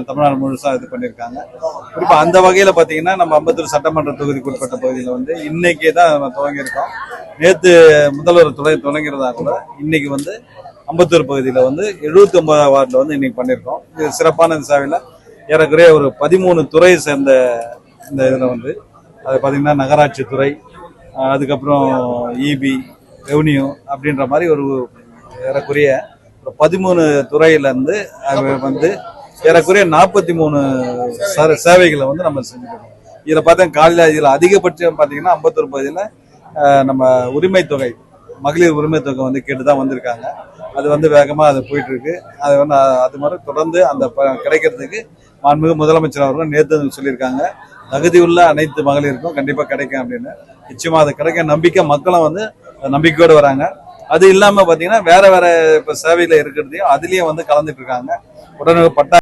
தமிழ்நாடு முழுசா இது பண்ணியிருக்காங்க. குறிப்பா அந்த வகையில பாத்தீங்கன்னா நம்ம அம்பத்தூர் சட்டமன்ற தொகுதிக்கு உட்பட்ட பகுதியில வந்து இன்னைக்கு தான் நம்ம துவங்கியிருக்கோம். நேத்து முதல்வர் தொடங்கிறதா கூட இன்னைக்கு வந்து அம்பத்தூர் பகுதியில வந்து 79 வார்டுல வந்து இன்னைக்கு பண்ணியிருக்கோம். இது சிறப்பான இந்த சேவையில ஏறக்குறைய ஒரு 13 துறையை சேர்ந்த இந்த இதுல வந்து அது பாத்தீங்கன்னா நகராட்சி துறை, அதுக்கப்புறம் இபி, ரெவன்யூ அப்படின்ற மாதிரி ஒரு ஏறக்குறைய 13 துறையில இருந்து வந்து ஏறக்குறைய 43 சேவைகளை வந்து நம்ம செஞ்சுருக்கோம். இதுல பார்த்தா காலையில இதுல அதிகபட்சம் பாத்தீங்கன்னா அம்பத்தூர் பகுதியில நம்ம உரிமை தொகை, மகளிர் உரிமை தொகை வந்து கேட்டுதான் வந்திருக்காங்க. அது வந்து வேகமா அது போயிட்டு இருக்கு. அது வந்து அது மாதிரி தொடர்ந்து அந்த கிடைக்கிறதுக்கு மாண்புமிகு முதலமைச்சர் அவர்கள் நேற்று சொல்லியிருக்காங்க. தகுதியுள்ள அனைத்து மகளிருக்கும் கண்டிப்பா கிடைக்கும் அப்படின்னு. நிச்சயமா அது கிடைக்க நம்பிக்கை மக்களும் வந்து நம்பிக்கையோடு வராங்க. அது இல்லாம பாத்தீங்கன்னா வேற வேற இப்ப சேவையில இருக்கிறதையும் அதுலயும் வந்து கலந்துட்டு இருக்காங்க. உடனே பட்டா